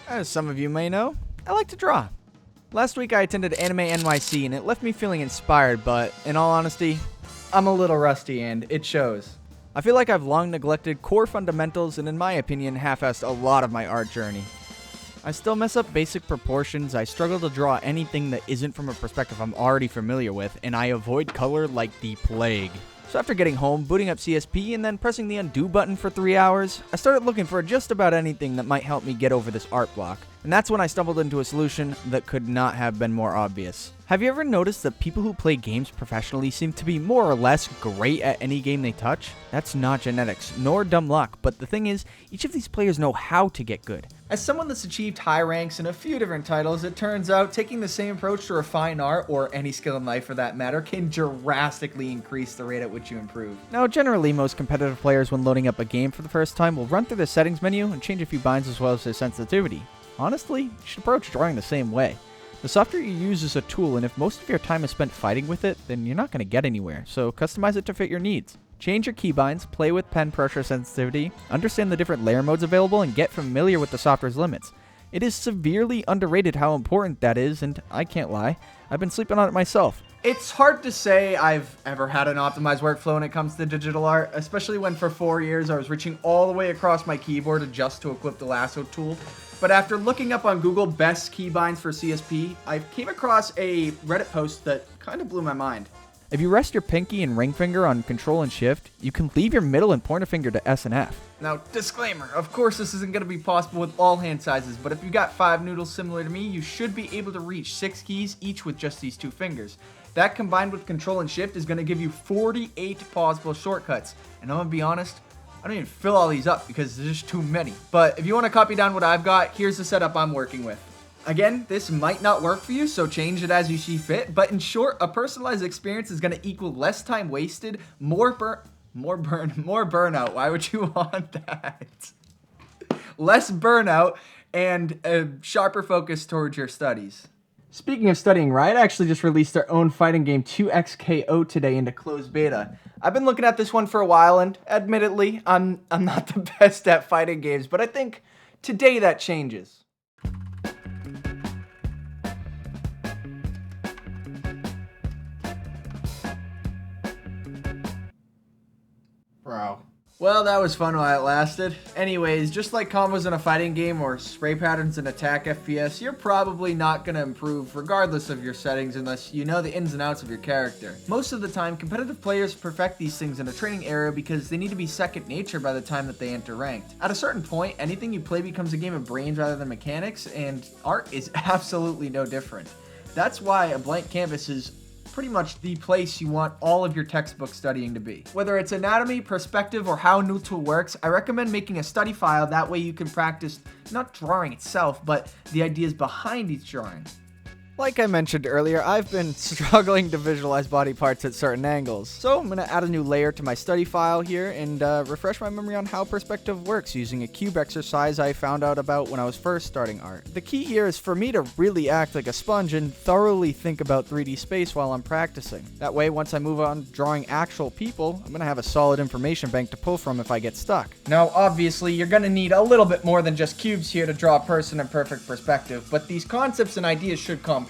As some of you may know, I like to draw. Last week I attended Anime NYC and it left me feeling inspired, but in all honesty, I'm a little rusty and it shows. I feel like I've long neglected core fundamentals and in my opinion half-assed a lot of my art journey. I still mess up basic proportions, I struggle to draw anything that isn't from a perspective I'm already familiar with, and I avoid color like the plague. So after getting home, booting up CSP, and then pressing the undo button for 3 hours, I started looking for just about anything that might help me get over this art block. And that's when I stumbled into a solution that could not have been more obvious. Have you ever noticed that people who play games professionally seem to be more or less great at any game they touch? That's not genetics, nor dumb luck, but the thing is, each of these players know how to get good. As someone that's achieved high ranks in a few different titles, it turns out taking the same approach to refine art, or any skill in life for that matter, can drastically increase the rate at which you improve. Now, generally, most competitive players when loading up a game for the first time will run through the settings menu and change a few binds as well as their sensitivity. Honestly, you should approach drawing the same way. The software you use is a tool, and if most of your time is spent fighting with it, then you're not going to get anywhere, so customize it to fit your needs. Change your keybinds, play with pen pressure sensitivity, understand the different layer modes available, and get familiar with the software's limits. It is severely underrated how important that is, and I can't lie, I've been sleeping on it myself. It's hard to say I've ever had an optimized workflow when it comes to digital art, especially when for 4 years I was reaching all the way across my keyboard just to equip the lasso tool. But after looking up on Google best keybinds for CSP, I came across a Reddit post that kind of blew my mind. If you rest your pinky and ring finger on Control and Shift, you can leave your middle and pointer finger to S and F. Now, disclaimer, of course this isn't going to be possible with all hand sizes, but if you've got 5 noodles similar to me, you should be able to reach 6 keys each with just these 2 fingers. That combined with Control and Shift is going to give you 48 possible shortcuts, and I'm going to be honest, I don't even fill all these up because there's just too many. But if you want to copy down what I've got, here's the setup I'm working with. Again, this might not work for you, so change it as you see fit. But in short, a personalized experience is going to equal less time wasted, more burnout. Why would you want that? Less burnout and a sharper focus towards your studies. Speaking of studying, Riot actually just released their own fighting game 2XKO today into closed beta. I've been looking at this one for a while, and admittedly, I'm not the best at fighting games, but I think today that changes. Bro. Well, that was fun while it lasted. Anyways, just like combos in a fighting game or spray patterns in attack FPS, you're probably not going to improve regardless of your settings unless you know the ins and outs of your character. Most of the time, competitive players perfect these things in a training area because they need to be second nature by the time that they enter ranked. At a certain point, anything you play becomes a game of brains rather than mechanics, and art is absolutely no different. That's why a blank canvas is pretty much the place you want all of your textbook studying to be. Whether it's anatomy, perspective, or how a new tool works, I recommend making a study file. That way you can practice not drawing itself, but the ideas behind each drawing. Like I mentioned earlier, I've been struggling to visualize body parts at certain angles. So I'm going to add a new layer to my study file here and refresh my memory on how perspective works using a cube exercise I found out about when I was first starting art. The key here is for me to really act like a sponge and thoroughly think about 3D space while I'm practicing. That way, once I move on drawing actual people, I'm going to have a solid information bank to pull from if I get stuck. Now, obviously, you're going to need a little bit more than just cubes here to draw a person in perfect perspective, but these concepts and ideas should compound.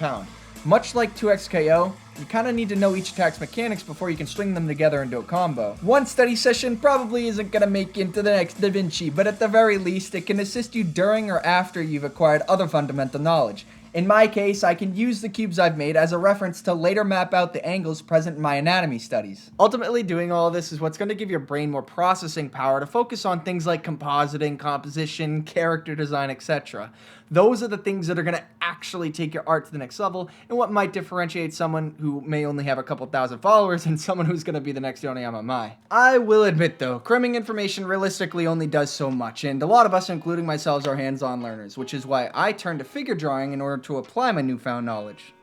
Much like 2XKO, you kind of need to know each attack's mechanics before you can string them together into a combo. One study session probably isn't going to make you into the next Da Vinci, but at the very least, it can assist you during or after you've acquired other fundamental knowledge. In my case, I can use the cubes I've made as a reference to later map out the angles present in my anatomy studies. Ultimately, doing all of this is what's going to give your brain more processing power to focus on things like compositing, composition, character design, etc. Those are the things that are going to actually take your art to the next level, and what might differentiate someone who may only have a couple thousand followers and someone who's going to be the next Yonayama. I will admit though, cramming information realistically only does so much, and a lot of us, including myself, are hands-on learners, which is why I turned to figure drawing in order to apply my newfound knowledge.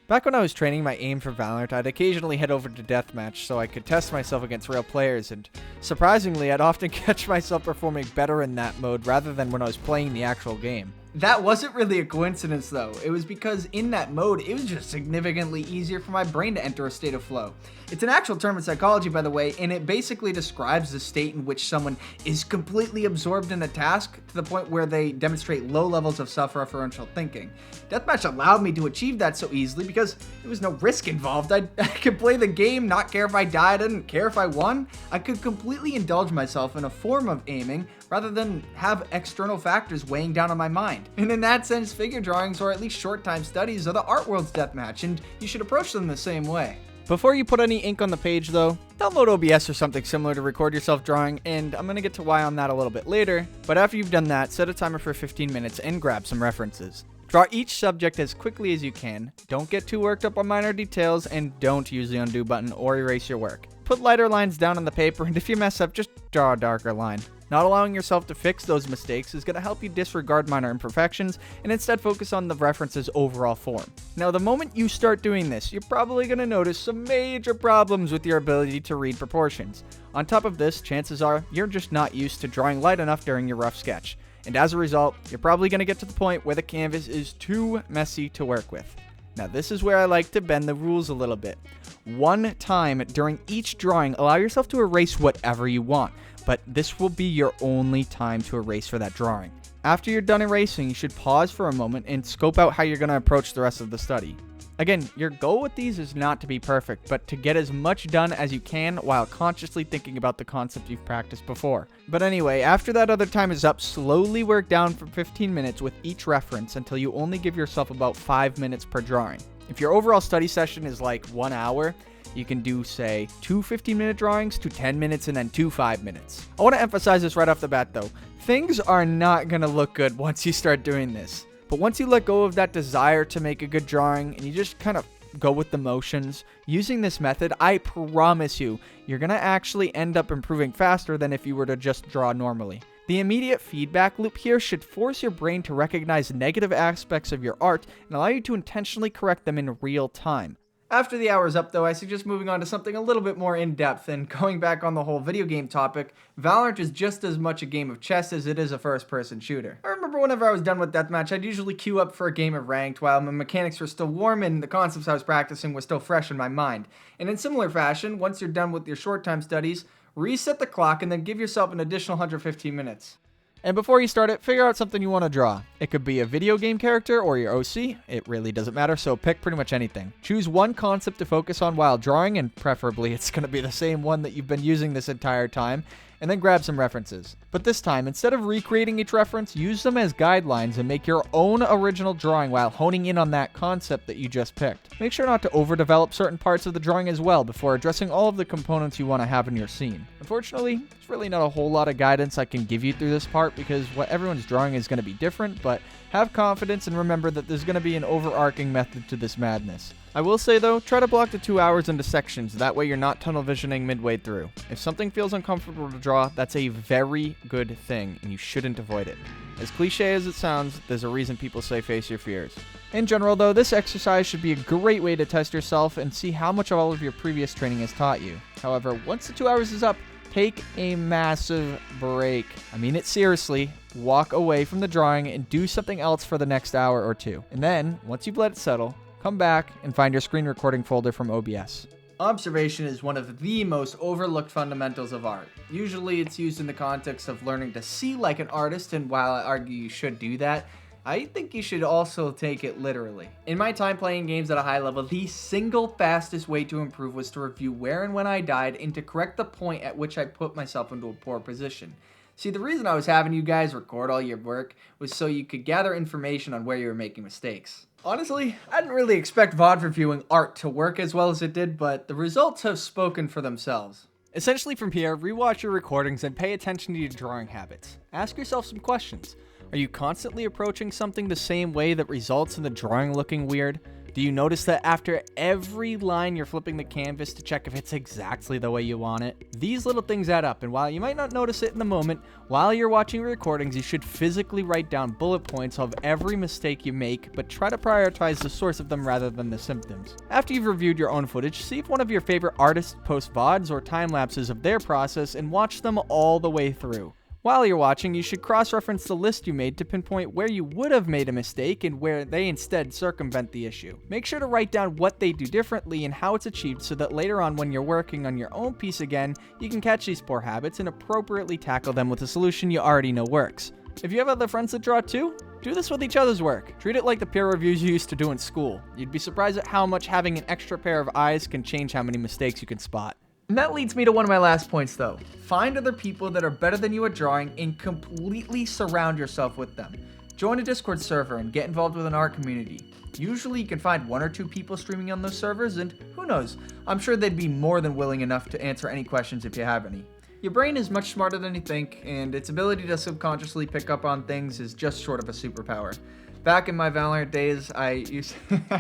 Back when I was training my aim for Valorant, I'd occasionally head over to Deathmatch so I could test myself against real players, and surprisingly, I'd often catch myself performing better in that mode rather than when I was playing the actual game. That wasn't really a coincidence though. It was because in that mode, it was just significantly easier for my brain to enter a state of flow. It's an actual term in psychology, by the way, and it basically describes the state in which someone is completely absorbed in a task to the point where they demonstrate low levels of self-referential thinking. Deathmatch allowed me to achieve that so easily because there was no risk involved. I could play the game, not care if I died, I didn't care if I won. I could completely indulge myself in a form of aiming rather than have external factors weighing down on my mind. And in that sense, figure drawings, or at least short time studies, are the art world's deathmatch, and you should approach them the same way. Before you put any ink on the page though, download OBS or something similar to record yourself drawing, and I'm gonna get to why on that a little bit later, but after you've done that, set a timer for 15 minutes and grab some references. Draw each subject as quickly as you can, don't get too worked up on minor details, and don't use the undo button or erase your work. Put lighter lines down on the paper, and if you mess up, just draw a darker line. Not allowing yourself to fix those mistakes is going to help you disregard minor imperfections and instead focus on the reference's overall form. Now, the moment you start doing this, you're probably going to notice some major problems with your ability to read proportions. On top of this, chances are you're just not used to drawing light enough during your rough sketch. And as a result, you're probably going to get to the point where the canvas is too messy to work with. Now, this is where I like to bend the rules a little bit. One time during each drawing, allow yourself to erase whatever you want, but this will be your only time to erase for that drawing. After you're done erasing, you should pause for a moment and scope out how you're going to approach the rest of the study. Again, your goal with these is not to be perfect, but to get as much done as you can while consciously thinking about the concept you've practiced before. But anyway, after that other time is up, slowly work down for 15 minutes with each reference until you only give yourself about 5 minutes per drawing. If your overall study session is like 1 hour, you can do, say, 2 15-minute drawings, 2 10 minutes, and then 2 5 minutes. I want to emphasize this right off the bat, though. Things are not going to look good once you start doing this. But once you let go of that desire to make a good drawing and you just kind of go with the motions, using this method, I promise you, you're going to actually end up improving faster than if you were to just draw normally. The immediate feedback loop here should force your brain to recognize negative aspects of your art and allow you to intentionally correct them in real time. After the hour is up though, I suggest moving on to something a little bit more in-depth, and going back on the whole video game topic, Valorant is just as much a game of chess as it is a first-person shooter. I remember whenever I was done with Deathmatch, I'd usually queue up for a game of Ranked while my mechanics were still warm and the concepts I was practicing were still fresh in my mind. And in similar fashion, once you're done with your short-time studies, reset the clock and then give yourself an additional 115 minutes. And before you start it, figure out something you want to draw. It could be a video game character or your OC. It really doesn't matter, so pick pretty much anything. Choose one concept to focus on while drawing, and preferably it's going to be the same one that you've been using this entire time, and then grab some references. But this time, instead of recreating each reference, use them as guidelines and make your own original drawing while honing in on that concept that you just picked. Make sure not to overdevelop certain parts of the drawing as well before addressing all of the components you want to have in your scene. Unfortunately, there's really not a whole lot of guidance I can give you through this part because what everyone's drawing is going to be different, but have confidence and remember that there's going to be an overarching method to this madness. I will say though, try to block the 2 hours into sections, that way you're not tunnel visioning midway through. If something feels uncomfortable to draw, that's a very good thing, and you shouldn't avoid it. As cliche as it sounds, there's a reason people say face your fears. In general though, this exercise should be a great way to test yourself and see how much all of your previous training has taught you. However, once the 2 hours is up, take a massive break. I mean it seriously. Walk away from the drawing and do something else for the next hour or two. And then, once you've let it settle, come back and find your screen recording folder from OBS. Observation is one of the most overlooked fundamentals of art. Usually it's used in the context of learning to see like an artist, and while I argue you should do that, I think you should also take it literally. In my time playing games at a high level, the single fastest way to improve was to review where and when I died and to correct the point at which I put myself into a poor position. See, the reason I was having you guys record all your work was so you could gather information on where you were making mistakes. Honestly, I didn't really expect VOD reviewing art to work as well as it did, but the results have spoken for themselves. Essentially from here, rewatch your recordings and pay attention to your drawing habits. Ask yourself some questions. Are you constantly approaching something the same way that results in the drawing looking weird? Do you notice that after every line you're flipping the canvas to check if it's exactly the way you want it? These little things add up, and while you might not notice it in the moment, while you're watching recordings, you should physically write down bullet points of every mistake you make, but try to prioritize the source of them rather than the symptoms. After you've reviewed your own footage, see if one of your favorite artists posts VODs or time lapses of their process and watch them all the way through. While you're watching, you should cross-reference the list you made to pinpoint where you would have made a mistake and where they instead circumvent the issue. Make sure to write down what they do differently and how it's achieved so that later on when you're working on your own piece again, you can catch these poor habits and appropriately tackle them with a solution you already know works. If you have other friends that draw too, do this with each other's work. Treat it like the peer reviews you used to do in school. You'd be surprised at how much having an extra pair of eyes can change how many mistakes you can spot. And that leads me to one of my last points though. Find other people that are better than you at drawing and completely surround yourself with them. Join a Discord server and get involved with an art community. Usually you can find 1 or 2 people streaming on those servers, and who knows, I'm sure they'd be more than willing enough to answer any questions if you have any. Your brain is much smarter than you think, and its ability to subconsciously pick up on things is just short of a superpower. Back in my Valorant days, I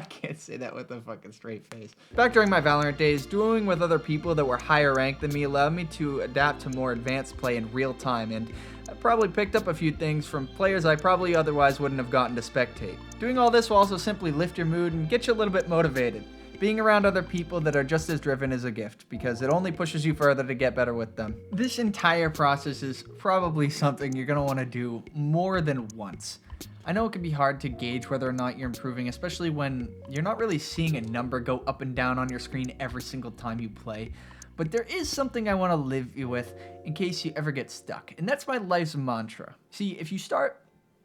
can't say that with a fucking straight face. Back during my Valorant days, dueling with other people that were higher ranked than me allowed me to adapt to more advanced play in real time, and I probably picked up a few things from players I probably otherwise wouldn't have gotten to spectate. Doing all this will also simply lift your mood and get you a little bit motivated. Being around other people that are just as driven is a gift, because it only pushes you further to get better with them. This entire process is probably something you're going to want to do more than once. I know it can be hard to gauge whether or not you're improving, especially when you're not really seeing a number go up and down on your screen every single time you play. But there is something I want to leave you with in case you ever get stuck, and that's my life's mantra. See, if you start,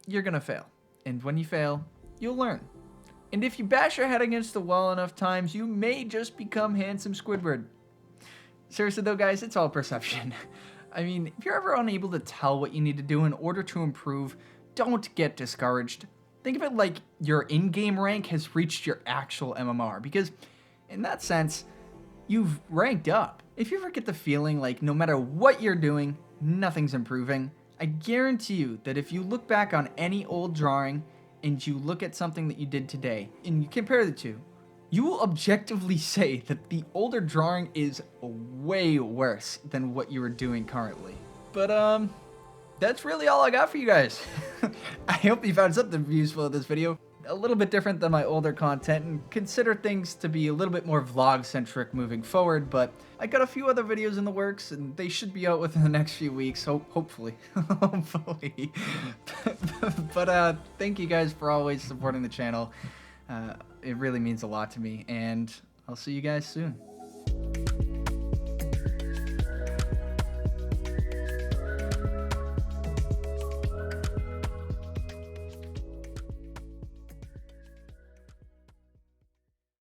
you're going to fail. And when you fail, you'll learn. And if you bash your head against the wall enough times, you may just become handsome Squidward. Seriously though, guys, it's all perception. I mean, if you're ever unable to tell what you need to do in order to improve, don't get discouraged. Think of it like your in-game rank has reached your actual MMR, because in that sense, you've ranked up. If you ever get the feeling like no matter what you're doing, nothing's improving, I guarantee you that if you look back on any old drawing and you look at something that you did today and you compare the two, you will objectively say that the older drawing is way worse than what you are doing currently. But that's really all I got for you guys. I hope you found something useful in this video. A little bit different than my older content, and consider things to be a little bit more vlog-centric moving forward, but I got a few other videos in the works, and they should be out within the next few weeks, hopefully. Hopefully. But thank you guys for always supporting the channel. It really means a lot to me, and I'll see you guys soon.